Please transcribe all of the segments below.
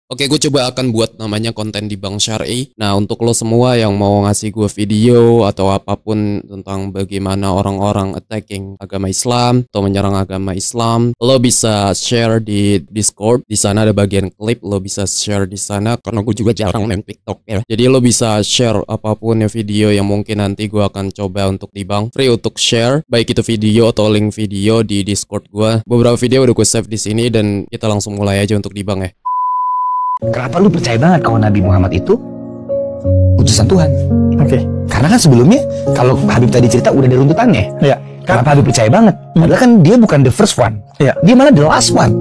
Oke, gue coba akan buat namanya konten di Bank Syar'i. Nah, untuk lo semua yang mau ngasih gue video atau apapun tentang bagaimana orang-orang attacking agama Islam atau menyerang agama Islam, lo bisa share di Discord. Di sana ada bagian klip, lo bisa share di sana karena gue juga jarang main TikTok ya. Jadi lo bisa share apapun ya video yang mungkin nanti gue akan coba untuk di Bank. Free untuk share, baik itu video atau link video di Discord gue. Beberapa video udah gue save di sini dan kita langsung mulai aja untuk di Bank ya. Kenapa lu percaya banget kalau Nabi Muhammad itu utusan Tuhan? Oke. Karena kan sebelumnya kalau Habib tadi cerita udah ada runtutannya. Iya. Kenapa Habib percaya banget? Padahal kan dia bukan the first one. Iya. Dia malah the last one.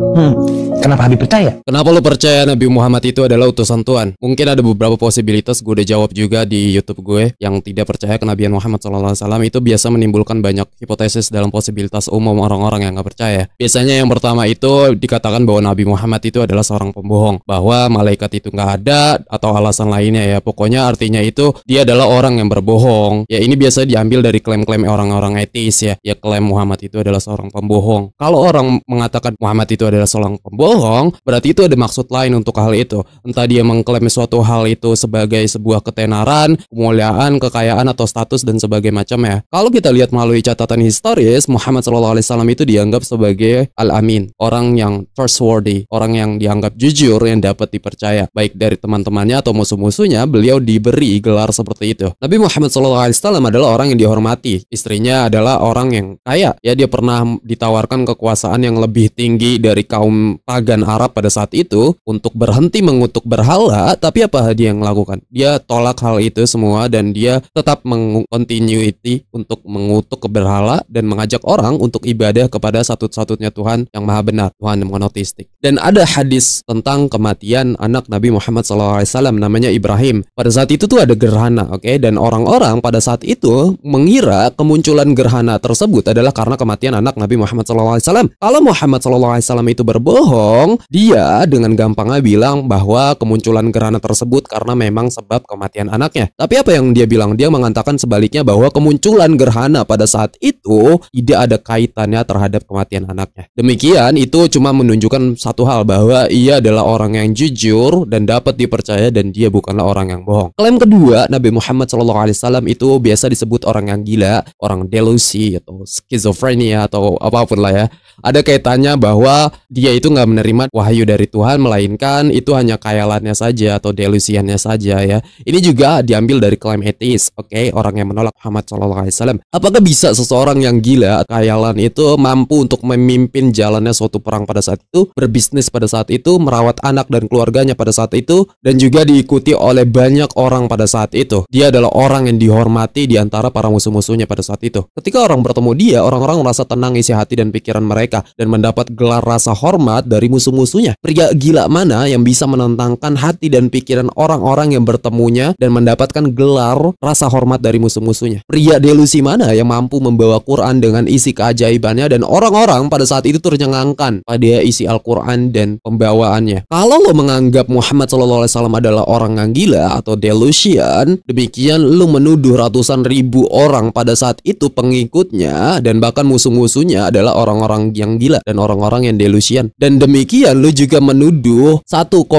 Kenapa Habib percaya? Kenapa lo percaya Nabi Muhammad itu adalah utusan Tuhan? Mungkin ada beberapa posibilitas, gue udah jawab juga di YouTube gue. Yang tidak percaya kenabian Muhammad SAW itu biasa menimbulkan banyak hipotesis dalam posibilitas umum orang-orang yang gak percaya. Biasanya yang pertama itu dikatakan bahwa Nabi Muhammad itu adalah seorang pembohong, bahwa malaikat itu gak ada atau alasan lainnya ya. Pokoknya artinya itu dia adalah orang yang berbohong. Ya ini biasa diambil dari klaim-klaim orang-orang etis ya. Ya klaim Muhammad itu adalah seorang pembohong. Kalau orang mengatakan Muhammad itu adalah seorang pembohong, berarti itu ada maksud lain untuk hal itu. Entah dia mengklaim suatu hal itu sebagai sebuah ketenaran, kemuliaan, kekayaan atau status dan sebagainya macam ya. Kalau kita lihat melalui catatan historis, Muhammad SAW itu dianggap sebagai al-amin, orang yang trustworthy, orang yang dianggap jujur, yang dapat dipercaya. Baik dari teman-temannya atau musuh-musuhnya, beliau diberi gelar seperti itu. Nabi Muhammad SAW adalah orang yang dihormati. Istrinya adalah orang yang kaya. Ya, dia pernah ditawarkan kekuasaan yang lebih tinggi dari kaum pagan Arab pada saat itu untuk berhenti mengutuk berhala, tapi apa dia yang lakukan? Dia tolak hal itu semua dan dia tetap mengkontinuiti untuk mengutuk ke berhala dan mengajak orang untuk ibadah kepada satu-satunya Tuhan yang maha benar, Tuhan yang monoteistik. Dan ada hadis tentang kematian anak Nabi Muhammad SAW namanya Ibrahim. Pada saat itu tuh ada gerhana, oke? Dan orang-orang pada saat itu mengira kemunculan gerhana tersebut adalah karena kematian anak Nabi Muhammad SAW. Kalau Muhammad SAW itu berbohong, dia dengan gampangnya bilang bahwa kemunculan gerhana tersebut karena memang sebab kematian anaknya. Tapi apa yang dia bilang? Dia mengatakan sebaliknya bahwa kemunculan gerhana pada saat itu tidak ada kaitannya terhadap kematian anaknya. Demikian itu cuma menunjukkan satu hal, bahwa ia adalah orang yang jujur dan dapat dipercaya dan dia bukanlah orang yang bohong. Klaim kedua, Nabi Muhammad SAW itu biasa disebut orang yang gila, orang delusi atau skizofrenia atau apapun lah ya. Ada kaitannya bahwa dia itu nggak menerima wahyu dari Tuhan, melainkan itu hanya khayalannya saja atau delusiannya saja ya. Ini juga diambil dari klaim etis, oke? Orang yang menolak Muhammad SAW. Apakah bisa seseorang yang gila khayalan itu mampu untuk memimpin jalannya suatu perang pada saat itu, berbisnis pada saat itu, merawat anak dan keluarganya pada saat itu, dan juga diikuti oleh banyak orang pada saat itu? Dia adalah orang yang dihormati di antara para musuh-musuhnya pada saat itu. Ketika orang bertemu dia, orang-orang merasa tenang isi hati dan pikiran mereka dan mendapat gelar rasa hormat dari musuh-musuhnya. Pria gila mana yang bisa menentangkan hati dan pikiran orang-orang yang bertemunya dan mendapatkan gelar rasa hormat dari musuh-musuhnya? Pria delusi mana yang mampu membawa Quran dengan isi keajaibannya dan orang-orang pada saat itu ternyangkan pada isi Al-Quran dan pembawaannya? Kalau lo menganggap Muhammad SAW adalah orang yang gila atau delusion, demikian lo menuduh ratusan ribu orang pada saat itu pengikutnya dan bahkan musuh-musuhnya adalah orang-orang yang gila dan orang-orang yang delusion. Dan demikian lu juga menuduh 1,9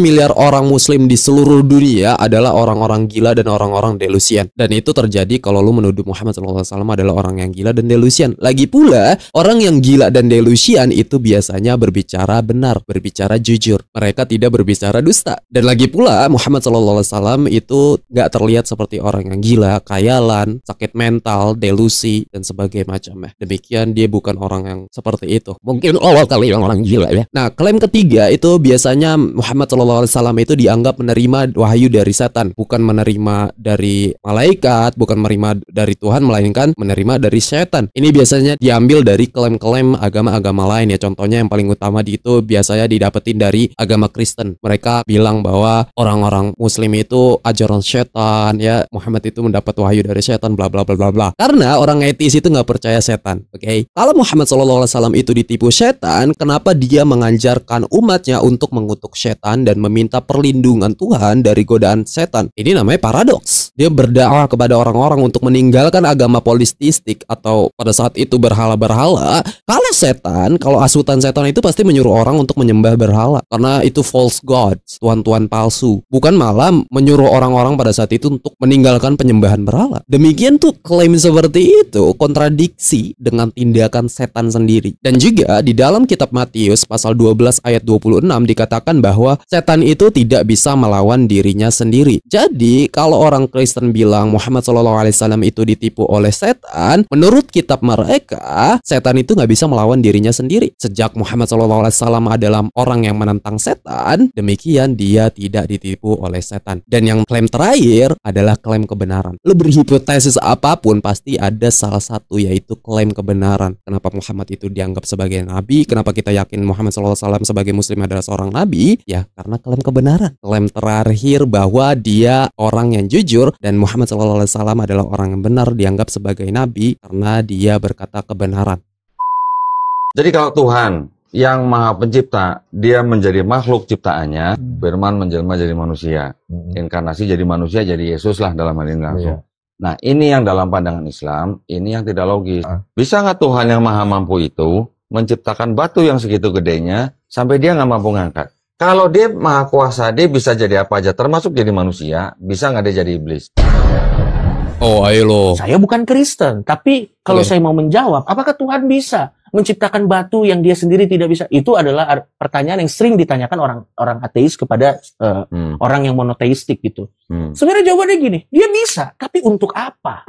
miliar orang muslim di seluruh dunia adalah orang-orang gila dan orang-orang delusion. Dan itu terjadi kalau lu menuduh Muhammad SAW adalah orang yang gila dan delusion. Lagi pula, orang yang gila dan delusion itu biasanya berbicara benar, berbicara jujur. Mereka tidak berbicara dusta. Dan lagi pula, Muhammad SAW itu gak terlihat seperti orang yang gila, khayalan, sakit mental, delusi, dan sebagainya macamnya. Demikian dia bukan orang yang seperti itu. Mungkin awal kali yang orang gila ya. Nah, klaim ketiga itu biasanya Muhammad SAW itu dianggap menerima wahyu dari setan, bukan menerima dari malaikat, bukan menerima dari Tuhan, melainkan menerima dari setan. Ini biasanya diambil dari klaim-klaim agama-agama lain ya. Contohnya yang paling utama di itu biasanya didapetin dari agama Kristen. Mereka bilang bahwa orang-orang muslim itu ajaran setan ya, Muhammad itu mendapat wahyu dari setan, bla bla bla bla bla. Karena orang etis itu nggak percaya setan, oke? Kalau Muhammad SAW itu ditipu setan, kenapa kenapa dia mengajarkan umatnya untuk mengutuk setan dan meminta perlindungan Tuhan dari godaan setan. Ini namanya paradoks. Dia berdakwah kepada orang-orang untuk meninggalkan agama politistik atau pada saat itu berhala-berhala. Kalau asutan setan itu pasti menyuruh orang untuk menyembah berhala karena itu false gods, tuhan-tuhan palsu. Bukan malah menyuruh orang-orang pada saat itu untuk meninggalkan penyembahan berhala. Demikian tuh klaim seperti itu kontradiksi dengan tindakan setan sendiri. Dan juga di dalam kitab Matius pasal 12 ayat 26 dikatakan bahwa setan itu tidak bisa melawan dirinya sendiri. Jadi kalau orang Kristen bilang Muhammad SAW itu ditipu oleh setan, menurut kitab mereka setan itu nggak bisa melawan dirinya sendiri. Sejak Muhammad SAW adalah orang yang menentang setan, demikian dia tidak ditipu oleh setan. Dan yang klaim terakhir adalah klaim kebenaran. Lu berhipotesis apapun pasti ada salah satu, yaitu klaim kebenaran. Kenapa Muhammad itu dianggap sebagai nabi? Kenapa kita yakin Muhammad SAW sebagai muslim adalah seorang nabi? Ya karena klaim kebenaran. Klaim terakhir bahwa dia orang yang jujur dan Muhammad SAW adalah orang yang benar dianggap sebagai nabi karena dia berkata kebenaran. Jadi kalau Tuhan yang maha pencipta, dia menjadi makhluk ciptaannya, firman menjelma jadi manusia, inkarnasi jadi manusia, jadi Yesus lah dalam hal ini langsung. Nah ini yang dalam pandangan Islam, ini yang tidak logis. Bisa nggak Tuhan yang maha mampu itu menciptakan batu yang segitu gedenya sampai dia nggak mampu ngangkat? Kalau dia maha kuasa, dia bisa jadi apa aja, termasuk jadi manusia. Bisa nggak dia jadi iblis? Oh ayo lo. Saya bukan Kristen, tapi kalau saya mau menjawab, apakah Tuhan bisa menciptakan batu yang dia sendiri tidak bisa? Itu adalah pertanyaan yang sering ditanyakan orang ateis kepada orang yang monoteistik gitu. Sebenarnya jawabannya gini, dia bisa, tapi untuk apa?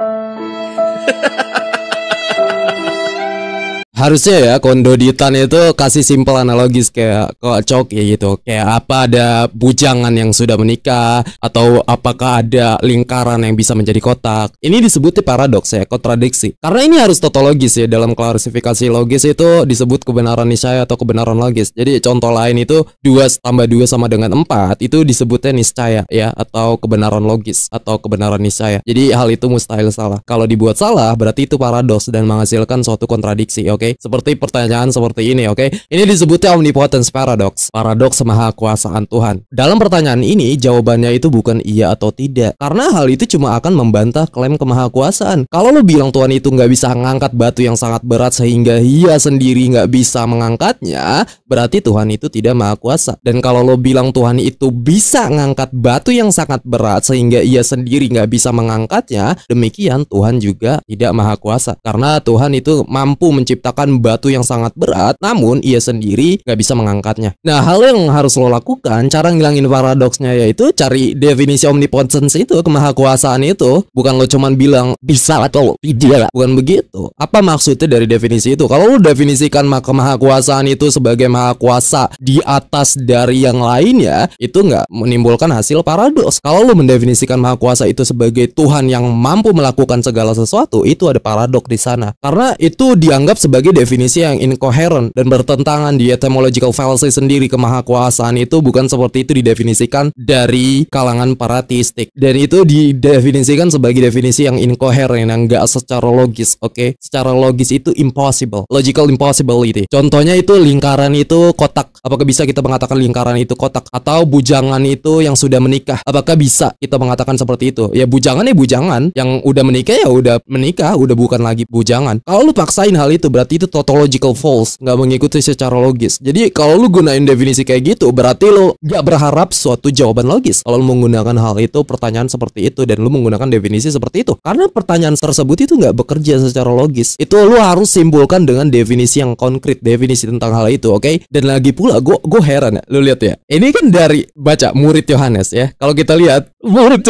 Harusnya ya kondoditan itu kasih simpel analogis kayak kocok ya gitu. Kayak apa ada bujangan yang sudah menikah, atau apakah ada lingkaran yang bisa menjadi kotak. Ini disebutnya paradoks ya, kontradiksi. Karena ini harus tautologis ya, dalam klasifikasi logis itu disebut kebenaran niscaya atau kebenaran logis. Jadi contoh lain itu 2 tambah 2 sama dengan 4 itu disebutnya niscaya ya, atau kebenaran logis atau kebenaran niscaya. Jadi hal itu mustahil salah. Kalau dibuat salah berarti itu paradoks dan menghasilkan suatu kontradiksi. Oke. Seperti pertanyaan seperti ini, oke? Ini disebutnya omnipotence paradox, paradoks kemahakuasaan Tuhan. Dalam pertanyaan ini, jawabannya itu bukan iya atau tidak, karena hal itu cuma akan membantah klaim kemahakuasaan. Kalau lo bilang Tuhan itu nggak bisa mengangkat batu yang sangat berat sehingga ia sendiri nggak bisa mengangkatnya, berarti Tuhan itu tidak maha kuasa. Dan kalau lo bilang Tuhan itu bisa mengangkat batu yang sangat berat sehingga ia sendiri nggak bisa mengangkatnya, demikian Tuhan juga tidak maha kuasa, karena Tuhan itu mampu menciptakan batu yang sangat berat, namun ia sendiri nggak bisa mengangkatnya. Nah, hal yang harus lo lakukan, cara ngilangin paradoksnya yaitu cari definisi omnipotence itu, kemahakuasaan itu. Bukan lo cuman bilang bisa atau tidak, bukan begitu. Apa maksudnya dari definisi itu? Kalau lo definisikan kemahakuasaan itu sebagai maha kuasa di atas dari yang lainnya, itu nggak menimbulkan hasil paradoks. Kalau lo mendefinisikan maha kuasa itu sebagai Tuhan yang mampu melakukan segala sesuatu, itu ada paradoks di sana. Karena itu dianggap sebagai definisi yang incoherent dan bertentangan di etymological fallacy sendiri. Kemahakuasaan itu bukan seperti itu didefinisikan dari kalangan para teistik, dan itu didefinisikan sebagai definisi yang incoherent, yang enggak secara logis. Oke? Secara logis itu impossible, logical impossibility. Contohnya itu lingkaran itu kotak. Apakah bisa kita mengatakan lingkaran itu kotak? Atau bujangan itu yang sudah menikah, apakah bisa kita mengatakan seperti itu? Ya bujangan ya bujangan, yang udah menikah ya udah menikah, udah bukan lagi bujangan. Kalau lu paksain hal itu berarti itu tautological false, nggak mengikuti secara logis. Jadi kalau lu gunain definisi kayak gitu, berarti lu nggak berharap suatu jawaban logis. Kalau lu menggunakan hal itu, pertanyaan seperti itu, dan lu menggunakan definisi seperti itu, karena pertanyaan tersebut itu nggak bekerja secara logis. Itu lu harus simpulkan dengan definisi yang konkret, definisi tentang hal itu, oke? Dan lagi pula, gue heran ya, lu lihat ya. Ini kan dari baca murid Yohanes ya. Kalau kita lihat murid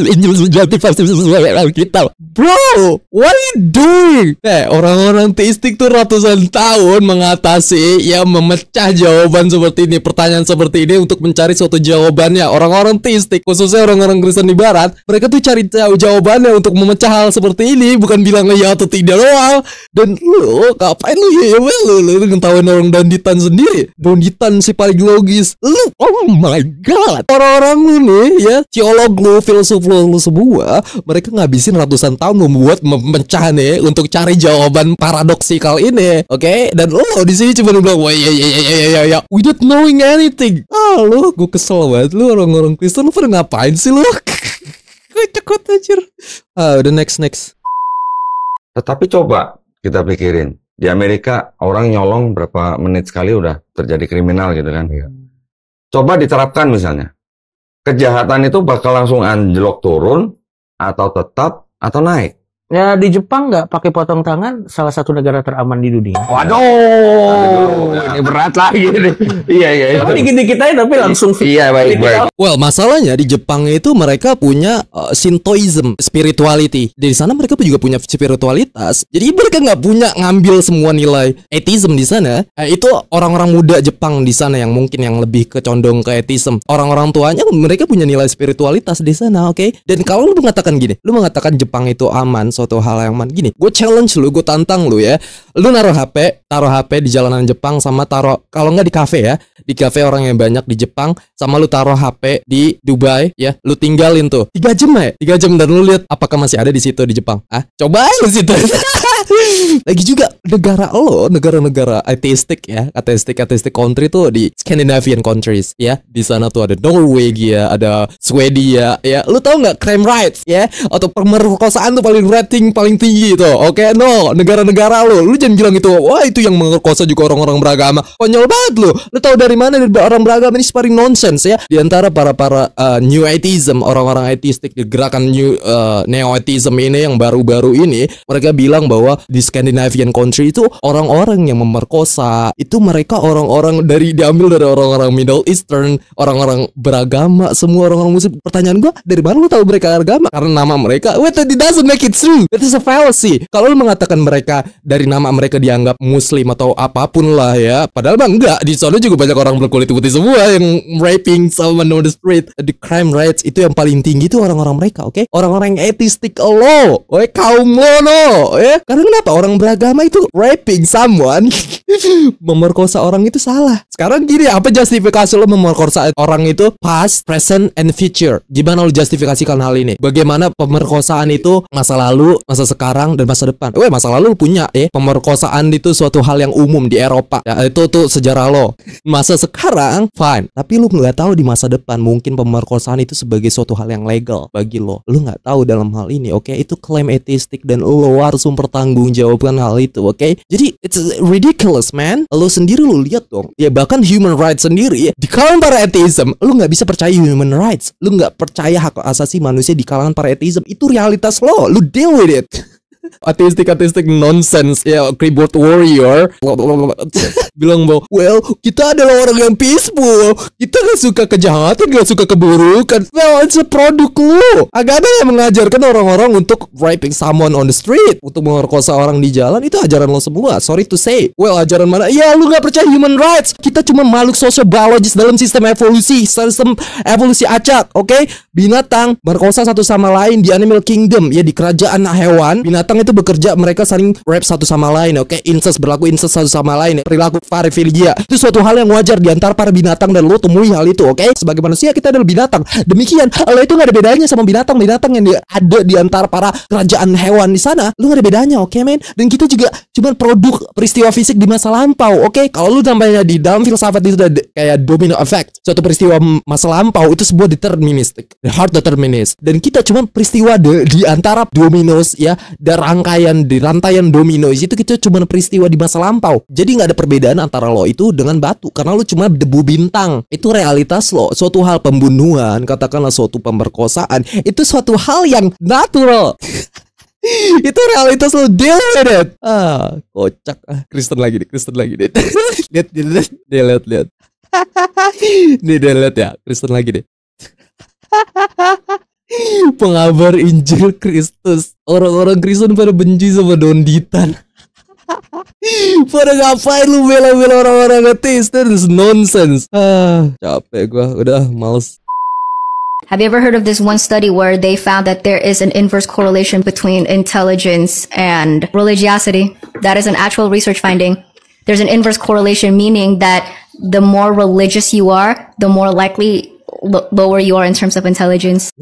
Injil sejati pasti sesuai Alkitab. Bro, what are you doing? Orang-orang teistik tuh ratusan tahun mengatasi ya, memecah jawaban seperti ini, pertanyaan seperti ini untuk mencari suatu jawabannya. Orang-orang teistik, khususnya orang-orang Kristen di barat, mereka tuh cari jawabannya untuk memecah hal seperti ini, bukan bilang ya atau tidak doang. Dan lu ngapain lu lu ngetawain orang danditan sendiri? Danditan si paling logis. Lu, oh my god, orang-orang ini ya, teolog lu, filsuf lu semua, mereka ngabisin ratusan tahun membuat memecah nih untuk cari jawaban paradoks toksikal ini, oke? Dan lo di sini cuma bilang, wah ya, without knowing anything. Lo, gue kesel banget lu orang-orang Kristen, lu pada ngapain sih lu? Gue cekot anjir. Udah next. Tetapi coba kita pikirin, di Amerika orang nyolong berapa menit sekali udah terjadi kriminal gitu kan. Coba diterapkan misalnya, kejahatan itu bakal langsung anjlok turun, atau tetap, atau naik. Ya di Jepang nggak pakai potong tangan, salah satu negara teraman di dunia. Waduh, ini berat lagi nih. Iya. Tapi dikit-dikit aja tapi langsung. Iya, baik. Well, masalahnya di Jepang itu mereka punya Shintoism, spirituality. Di sana mereka juga punya spiritualitas. Jadi mereka nggak punya ngambil semua nilai atheism di sana. Itu orang-orang muda Jepang di sana yang mungkin yang lebih kecondong ke atheism. Orang-orang tuanya mereka punya nilai spiritualitas di sana, oke? Dan kalau lu mengatakan gini, lu mengatakan Jepang itu aman, suatu hal yang gini, gue challenge lu, gue tantang lu ya, lu taruh HP di jalanan Jepang sama taruh, kalau nggak di kafe ya, di kafe orang yang banyak di Jepang, sama lu taruh HP di Dubai ya, lu tinggalin tuh 3 jam dan lu lihat apakah masih ada di situ di Jepang. Coba lu situ. Lagi juga negara-negara atheistic ya, atheistic country tuh di Scandinavian countries ya, di sana tuh ada Norwegia, ada Swedia ya, lu tahu nggak crime rights ya, atau pemerkosaan tuh paling tinggi itu, oke? No, negara-negara lu jangan bilang itu, wah itu yang merkosa juga orang-orang beragama, konyol banget lu tahu dari mana orang beragama ini paling nonsense ya, di antara para new atheism, orang-orang atheistic, gerakan new neo atheism ini yang baru-baru ini, mereka bilang bahwa di Scandinavian country itu orang-orang yang memerkosa itu mereka orang-orang diambil dari orang-orang Middle Eastern, orang-orang beragama, semua orang-orang Muslim. Pertanyaan gua, dari mana lu tahu mereka agama? Karena nama mereka. Wait, it doesn't make it true. That is a fallacy. Kalau lu mengatakan mereka dari nama mereka dianggap Muslim atau apapun lah ya, padahal bang enggak. Di sana juga banyak orang berkulit putih semua yang raping someone on the street. The crime rates itu yang paling tinggi itu orang-orang mereka, oke? Orang-orang yang atheistic lo, kaum lo no, ya? Karena kenapa orang beragama itu raping someone, memerkosa orang itu salah. Sekarang gini, apa justifikasi lo memerkosa orang itu past, present, and future? Gimana lo justifikasikan hal ini? Bagaimana pemerkosaan itu masa lalu, masa sekarang, dan masa depan? Masa lalu lo punya pemerkosaan itu suatu hal yang umum di Eropa ya, itu tuh sejarah lo. Masa sekarang fine, tapi lo nggak tahu di masa depan mungkin pemerkosaan itu sebagai suatu hal yang legal bagi lo nggak tahu dalam hal ini, oke? Itu klaim ateistik dan lo harus mempertanggungjawabkan hal itu, oke? Jadi it's ridiculous, man. Lo sendiri lo lihat dong ya, bahkan human rights sendiri di kalangan para atheism, lo nggak bisa percaya human rights, lo nggak percaya hak asasi manusia di kalangan para atheism. Itu realitas lo deal with it. Ateistik nonsense ya, keyboard warrior bilang bahwa well kita adalah orang yang peaceful, kita gak suka kejahatan, gak suka keburukan. Well, it's a produk lu. Agama yang mengajarkan orang-orang untuk raping someone on the street, untuk memerkosa orang di jalan, itu ajaran lo semua. Sorry to say. Well, ajaran mana? Ya lu gak percaya human rights. Kita cuma makhluk sosial biologis dalam sistem evolusi acak, oke? Binatang berkosa satu sama lain di animal kingdom ya, di kerajaan hewan. Binatang itu bekerja, mereka saling rape satu sama lain, oke? Berlaku incest satu sama lain, perilaku paraphilia. Itu suatu hal yang wajar di antara para binatang dan lo temui hal itu, oke? Sebagai manusia kita adalah binatang. Demikian, lo itu gak ada bedanya sama binatang-binatang yang ada di antara para kerajaan hewan di sana. Lo gak ada bedanya, oke, men? Dan kita juga cuma produk peristiwa fisik di masa lampau, oke? Kalau lu namanya di dalam filsafat itu kayak domino effect, suatu peristiwa masa lampau itu sebuah deterministik, the hard determinist. Dan kita cuma peristiwa di antara dominos ya, di rantaian domino itu kita cuma peristiwa di masa lampau. Jadi nggak ada perbedaan antara lo itu dengan batu, karena lo cuma debu bintang. Itu realitas lo. Suatu hal pembunuhan, katakanlah suatu pemerkosaan, itu suatu hal yang natural. Itu realitas lo, deal with it. Kocak. Kristen lagi deh. Lihat. Nih dia lihat ya, Kristen lagi deh. Pengabar Injil Kristus. Orang-orang Kristen pada benci sama Donditan. Pada ngapain lu bela-bela orang-orang ateis? That's nonsense. Capek gua, udah males. Have you ever heard of this one study where they found that there is an inverse correlation between intelligence and religiosity? That is an actual research finding. There's an inverse correlation, meaning that the more religious you are, the more likely lower you are in terms of intelligence.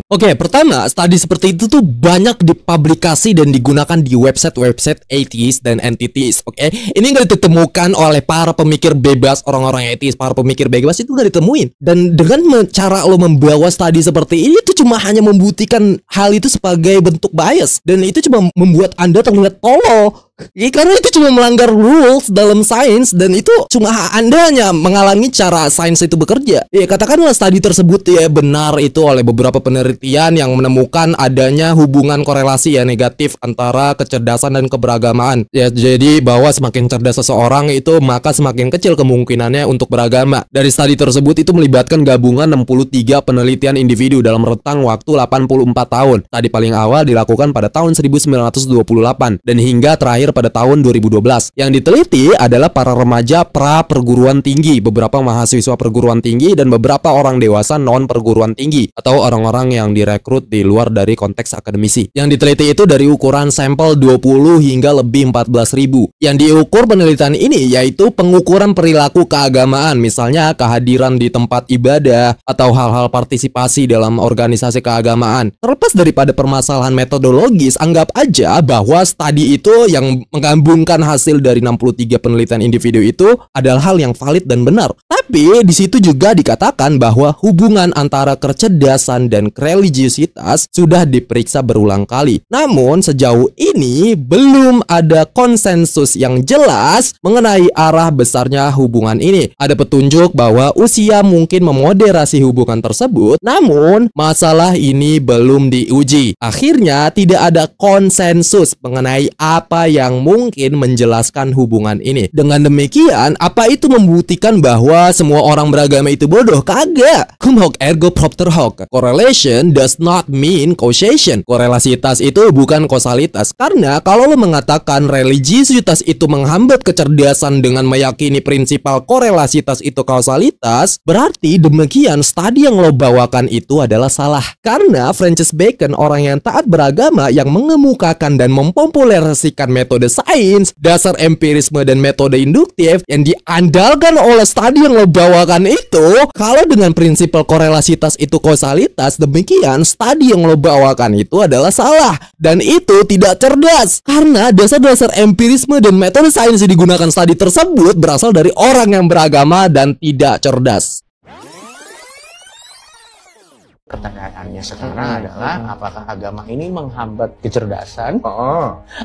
Oke, pertama, studi seperti itu tuh banyak dipublikasi dan digunakan di website-website atheist dan anti-theist. Oke, ini nggak ditemukan oleh para pemikir bebas, orang-orang atheist, para pemikir bebas itu nggak ditemuin. Dan dengan cara lo membawa studi seperti ini itu cuma hanya membuktikan hal itu sebagai bentuk bias, dan itu cuma membuat Anda terlihat tolol. Ya, karena itu cuma melanggar rules dalam sains, dan itu cuma Anda hanya mengalami cara sains itu bekerja. Ya, katakanlah studi tersebut ya benar itu oleh beberapa penelitian yang menemukan adanya hubungan korelasi ya negatif antara kecerdasan dan keberagamaan. Ya, jadi bahwa semakin cerdas seseorang itu maka semakin kecil kemungkinannya untuk beragama. Dari studi tersebut itu melibatkan gabungan 63 penelitian individu dalam rentang waktu 84 tahun. Studi paling awal dilakukan pada tahun 1928 dan hingga terakhir pada tahun 2012. Yang diteliti adalah para remaja pra perguruan tinggi, beberapa mahasiswa perguruan tinggi, dan beberapa orang dewasa non perguruan tinggi atau orang-orang yang direkrut di luar dari konteks akademisi. Yang diteliti itu dari ukuran sampel 20 hingga lebih 14.000. Yang diukur penelitian ini yaitu pengukuran perilaku keagamaan, misalnya kehadiran di tempat ibadah atau hal-hal partisipasi dalam organisasi keagamaan. Terlepas daripada permasalahan metodologis, anggap aja bahwa studi itu yang menggabungkan hasil dari 63 penelitian individu itu adalah hal yang valid dan benar. Tapi di situ juga dikatakan bahwa hubungan antara kecerdasan dan religiusitas sudah diperiksa berulang kali. Namun sejauh ini belum ada konsensus yang jelas mengenai arah besarnya hubungan ini. Ada petunjuk bahwa usia mungkin memoderasi hubungan tersebut, namun masalah ini belum diuji. Akhirnya tidak ada konsensus mengenai apa yang mungkin menjelaskan hubungan ini. Dengan demikian, apa itu membuktikan bahwa semua orang beragama itu bodoh? Kagak. Cum hoc ergo propter hoc. Correlation does not mean causation. Korelasitas itu bukan kausalitas. Karena kalau lo mengatakan religiusitas itu menghambat kecerdasan dengan meyakini prinsipal korelasitas itu kausalitas, berarti demikian studi yang lo bawakan itu adalah salah. Karena Francis Bacon, orang yang taat beragama yang mengemukakan dan mempopulerasikan metode sains, dasar empirisme dan metode induktif yang diandalkan oleh studi yang lo bawakan itu, kalau dengan prinsipal korelasitas itu kausalitas, demikian studi yang lo bawakan itu adalah salah. Dan itu tidak cerdas. Karena dasar-dasar empirisme dan metode sains yang digunakan studi tersebut berasal dari orang yang beragama dan tidak cerdas. Pertanyaannya sekarang adalah apakah agama ini menghambat kecerdasan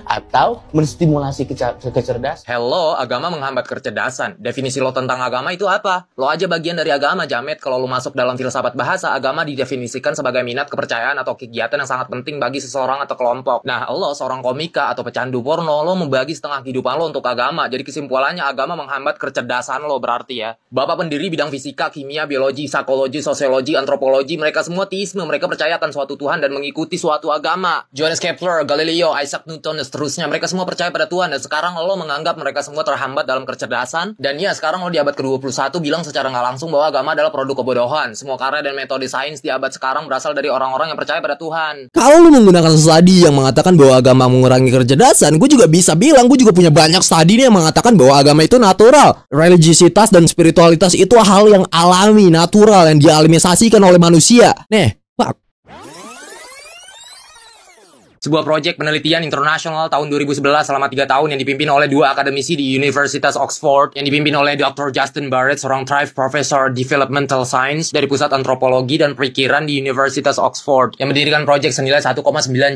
atau menstimulasi kecerdasan? Hello, agama menghambat kecerdasan. Definisi lo tentang agama itu apa? Lo aja bagian dari agama, jamet. Kalau lo masuk dalam filsafat bahasa, agama didefinisikan sebagai minat, kepercayaan, atau kegiatan yang sangat penting bagi seseorang atau kelompok. Nah, lo seorang komika atau pecandu porno, lo membagi setengah kehidupan lo untuk agama. Jadi kesimpulannya agama menghambat kecerdasan lo berarti ya. Bapak pendiri bidang fisika, kimia, biologi, psikologi, sosiologi, antropologi, mereka semua teisme, mereka percaya akan suatu Tuhan dan mengikuti suatu agama. Johannes Kepler, Galileo, Isaac Newton, dan seterusnya, mereka semua percaya pada Tuhan. Dan sekarang lo menganggap mereka semua terhambat dalam kecerdasan. Dan ya, sekarang lo di abad ke-21 bilang secara nggak langsung bahwa agama adalah produk kebodohan. Semua karya dan metode sains di abad sekarang berasal dari orang-orang yang percaya pada Tuhan. Kalau lo menggunakan studi yang mengatakan bahwa agama mengurangi kecerdasan, gue juga bisa bilang, gue juga punya banyak studi nih yang mengatakan bahwa agama itu natural. Religiusitas dan spiritualitas itu hal yang alami, natural, yang dialimisasikan oleh manusia. Nih, fuck. Sebuah proyek penelitian internasional tahun 2011 selama 3 tahun yang dipimpin oleh 2 akademisi di Universitas Oxford, yang dipimpin oleh Dr. Justin Barrett, seorang Thrive Professor Developmental Science dari Pusat Antropologi dan Perikiran di Universitas Oxford, yang mendirikan proyek senilai 1,9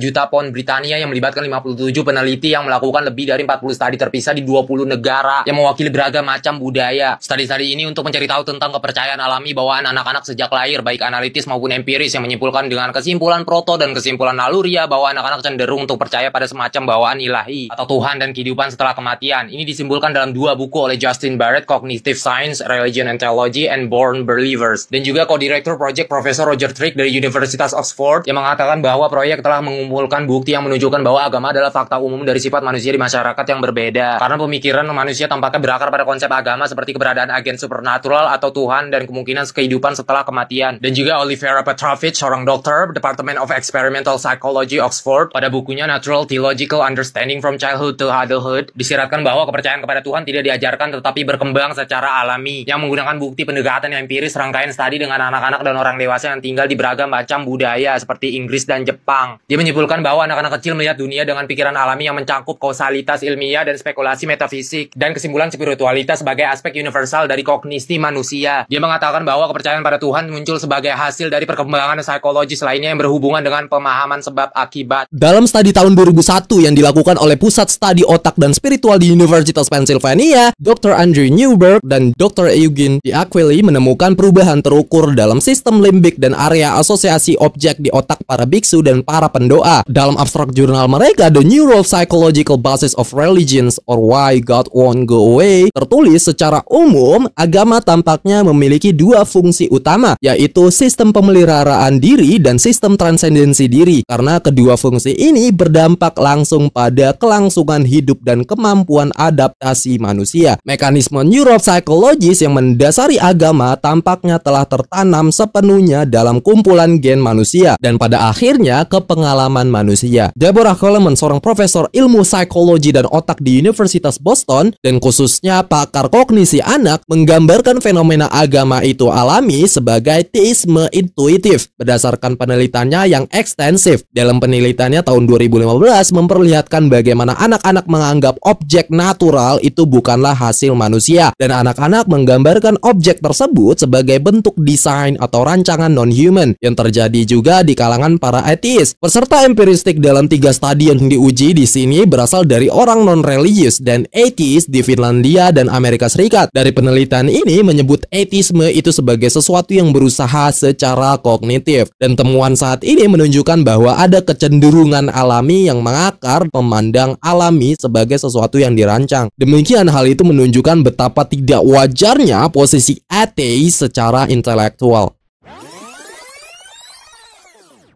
juta pound Britania yang melibatkan 57 peneliti yang melakukan lebih dari 40 studi terpisah di 20 negara yang mewakili beragam macam budaya. Studi-studi ini untuk mencari tahu tentang kepercayaan alami bawaan anak-anak sejak lahir, baik analitis maupun empiris, yang menyimpulkan dengan kesimpulan proto dan kesimpulan naluria bahwa anak-anak cenderung untuk percaya pada semacam bawaan ilahi atau Tuhan dan kehidupan setelah kematian. Ini disimpulkan dalam 2 buku oleh Justin Barrett, Cognitive Science, Religion and Theology, and Born Believers, dan juga co-director project Profesor Roger Trick dari Universitas Oxford, yang mengatakan bahwa proyek telah mengumpulkan bukti yang menunjukkan bahwa agama adalah fakta umum dari sifat manusia di masyarakat yang berbeda. Karena pemikiran manusia tampaknya berakar pada konsep agama seperti keberadaan agen supernatural atau Tuhan dan kemungkinan kehidupan setelah kematian. Dan juga Olivera Petrovich, seorang dokter Department of Experimental Psychology Oxford, Newberg pada bukunya Natural Theological Understanding from Childhood to Adulthood disyaratkan bahwa kepercayaan kepada Tuhan tidak diajarkan tetapi berkembang secara alami yang menggunakan bukti pendekatan empiris, rangkaian studi dengan anak-anak dan orang dewasa yang tinggal di beragam macam budaya seperti Inggris dan Jepang. Dia menyimpulkan bahwa anak-anak kecil melihat dunia dengan pikiran alami yang mencakup kausalitas ilmiah dan spekulasi metafisik dan kesimpulan spiritualitas sebagai aspek universal dari kognisi manusia. Dia mengatakan bahwa kepercayaan pada Tuhan muncul sebagai hasil dari perkembangan psikologis lainnya yang berhubungan dengan pemahaman sebab akibat. Dalam studi tahun 2001 yang dilakukan oleh Pusat Studi Otak dan Spiritual di Universitas Pennsylvania, Dr. Andrew Newberg dan Dr. Eugene D'Aquili menemukan perubahan terukur dalam sistem limbik dan area asosiasi objek di otak para biksu dan para pendoa. Dalam abstrak jurnal mereka, The Neuropsychological Basis of Religions or Why God Won't Go Away, tertulis secara umum, agama tampaknya memiliki dua fungsi utama, yaitu sistem pemeliharaan diri dan sistem transendensi diri, karena kedua fungsi ini berdampak langsung pada kelangsungan hidup dan kemampuan adaptasi manusia. Mekanisme neuropsikologis yang mendasari agama tampaknya telah tertanam sepenuhnya dalam kumpulan gen manusia dan pada akhirnya ke pengalaman manusia. Deborah Coleman, seorang profesor ilmu psikologi dan otak di Universitas Boston dan khususnya pakar kognisi anak, menggambarkan fenomena agama itu alami sebagai teisme intuitif berdasarkan penelitiannya yang ekstensif. Dalam penelitiannya tahun 2015 memperlihatkan bagaimana anak-anak menganggap objek natural itu bukanlah hasil manusia dan anak-anak menggambarkan objek tersebut sebagai bentuk desain atau rancangan non-human yang terjadi juga di kalangan para ateis. Peserta empiristik dalam 3 studi yang diuji di sini berasal dari orang non-religius dan ateis di Finlandia dan Amerika Serikat. Dari penelitian ini menyebut ateisme itu sebagai sesuatu yang berusaha secara kognitif dan temuan saat ini menunjukkan bahwa ada kecenderungan alami yang mengakar memandang alami sebagai sesuatu yang dirancang. Demikian hal itu menunjukkan betapa tidak wajarnya posisi ateis secara intelektual.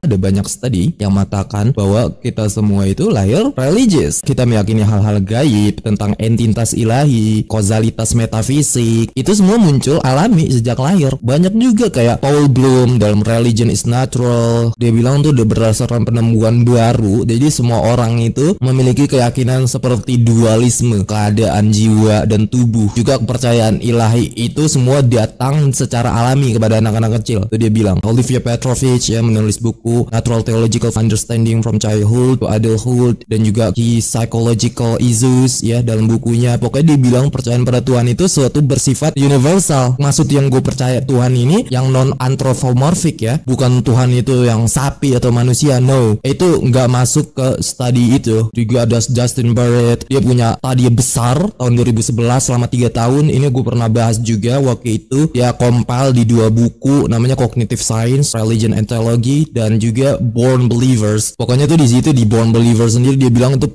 Ada banyak studi yang mengatakan bahwa kita semua itu lahir religious. Kita meyakini hal-hal gaib tentang entitas ilahi, kausalitas metafisik. Itu semua muncul alami sejak lahir. Banyak juga kayak Paul Bloom dalam Religion is Natural. Dia bilang tuh udah berdasarkan penemuan baru. Jadi semua orang itu memiliki keyakinan seperti dualisme, keadaan jiwa dan tubuh. Juga kepercayaan ilahi itu semua datang secara alami kepada anak-anak kecil. Itu dia bilang. Olivia Petrovich ya menulis buku Natural Theological Understanding from Childhood to Adulthood dan juga Key Psychological Issues ya dalam bukunya. Pokoknya dia bilang percayaan pada Tuhan itu suatu bersifat universal. Maksud yang gue percaya Tuhan ini yang non anthropomorphic ya, bukan Tuhan itu yang sapi atau manusia. No, itu nggak masuk ke studi itu. Juga ada Justin Barrett, dia punya studi besar tahun 2011 selama 3 tahun. Ini gue pernah bahas juga waktu itu. Dia compile di 2 buku namanya Cognitive Science, Religion and Theology dan juga Born Believers. Pokoknya tuh di situ di Born Believers sendiri dia bilang itu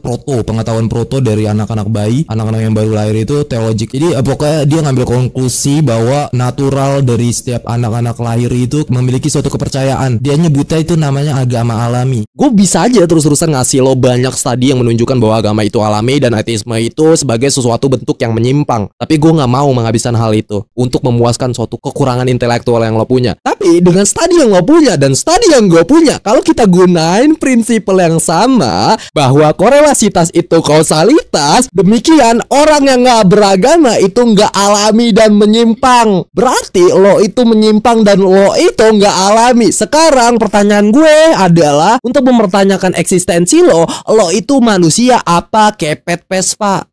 pengetahuan proto dari anak-anak bayi, anak-anak yang baru lahir itu teologik. Jadi pokoknya dia ngambil konklusi bahwa natural dari setiap anak-anak lahir itu memiliki suatu kepercayaan. Dia nyebutnya itu namanya agama alami. Gue bisa aja terus-terusan ngasih lo banyak studi yang menunjukkan bahwa agama itu alami dan ateisme itu sebagai sesuatu bentuk yang menyimpang. Tapi gue nggak mau menghabiskan hal itu untuk memuaskan suatu kekurangan intelektual yang lo punya. Tapi dengan studi yang lo punya dan studi yang gue punya, kalau kita gunain prinsip yang sama bahwa korelasitas itu kausalitas, demikian orang yang nggak beragama itu nggak alami dan menyimpang. Berarti lo itu menyimpang dan lo itu nggak alami. Sekarang pertanyaan gue adalah untuk mempertanyakan eksistensi lo itu manusia apa kepet Vespa?